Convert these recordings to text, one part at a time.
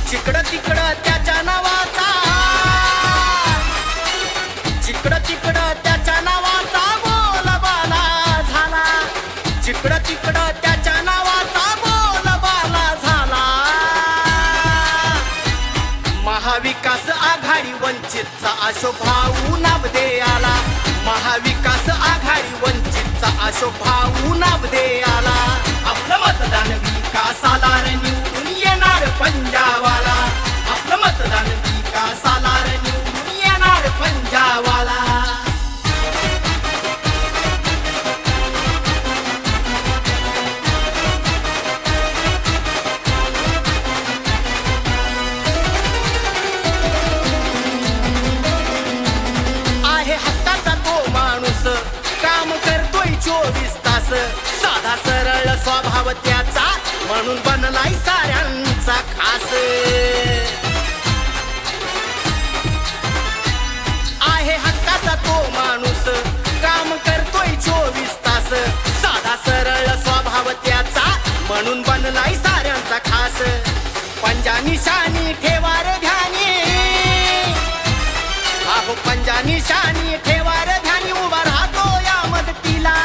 जिकडं तिकडं त्याच्या नावाचा, जिकडं तिकडं त्याच्या नावाचा बोलबाला झाला, जिकडं तिकडं त्याच्या नावाचा बोलबाला झाला. महाविकास आघाडी वंचितचा अशोभाऊ नाबदे आला, महाविकास आघाडी वंचितचा अशोभाऊ नाबदे आला. आपलं मतदान विकासाला रे निवडून येणार पंजाबवाला, आपलं मतदान विकासाला रे निवडून येणार पंजाबवाला. आहे हक्काचा तो माणूस, काम करतोय 24 तास, साधा सरळ स्वभाव त्याचा म्हणून बनलाय साऱ्यांचा खास. आहे हक्काचा तो माणूस, काम करतोय 24 तास, साधा सरळ स्वभाव त्याचा म्हणून बनलाय साऱ्यांचा खास. पंजा निशाणी ठेवा रे ध्यानी, अहो पंजा निशाणी ठेवा रे ध्यानी, उभा राहतो या मदतीला,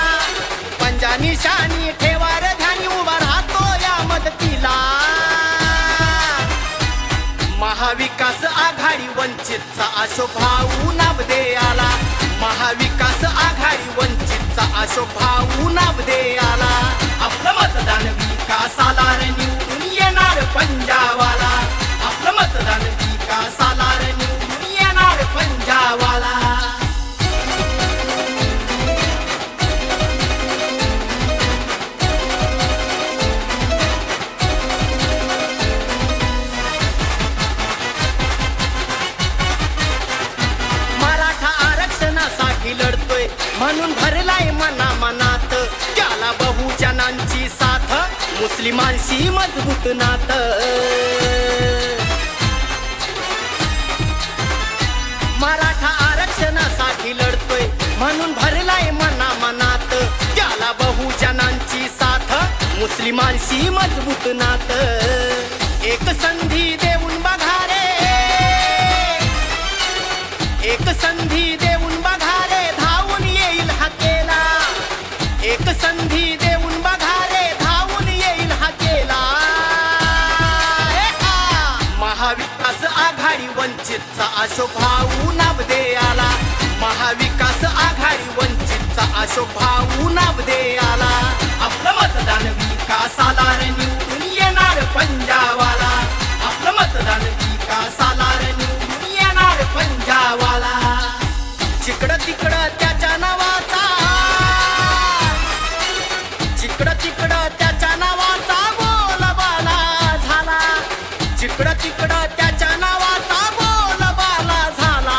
पंजा निशाणी ठेवा रे ध्यानी, उभा राहतो या मदतीला. महाविकास आघाडी वंचितचा अशोभाऊ नाबदे आला, महाविकास आघाडी वंचितचा अशोभाऊ नाबदे आला. आपलं मतदान विकासाला रे निवडून येणार पंजाबवाला, आपलं मतदान विकासाला रे निवडून येणार पंजाबवाला. मराठा आरक्षणासाठी लढतोय म्हणून भरलाय मना मनात, त्याला बहुजनांची साथ, मुस्लिमांशी मजबूत नात. मराठा आरक्षणासाठी लढतोय म्हणून भरलाय मना मनात, त्याला बहुजनांची साथ, मुस्लिमांशी मजबूत नात. एक संधी देऊन बघा रे, एक संधी देऊन बघा रे, धावून येईल हाकेला, एक संधी देऊन बघा रे, धावून येईल हाकेला. महाविकास आघाडी वंचितचा अशोभाऊ नाबदे आला, महाविकास आघाडी वंचितचा अशोभाऊ नाबदे आला. आपलं मतदान विकासाला रे निवडून येणार पंजाबवाला, आपलं मतदान विकासाला रे निवडून येणार पंजाबवाला. जिकडं तिकडं त्याच्या नावाचा, जिकडं तिकडं त्याच्या नावाचा बोलबाला झाला, जिकडं तिकडं त्याच्या नावाचा बोलबाला झाला.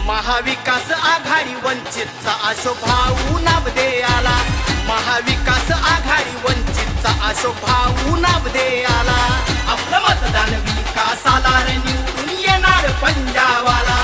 महाविकास आघाडी वंचितचा अशोभाऊ नाबदे आला, महाविकास आघाडी वंचितचा अशोभाऊ नाबदे आला. आपलं मतदान विकासाला रे निवडून येणार पंजाबवाला,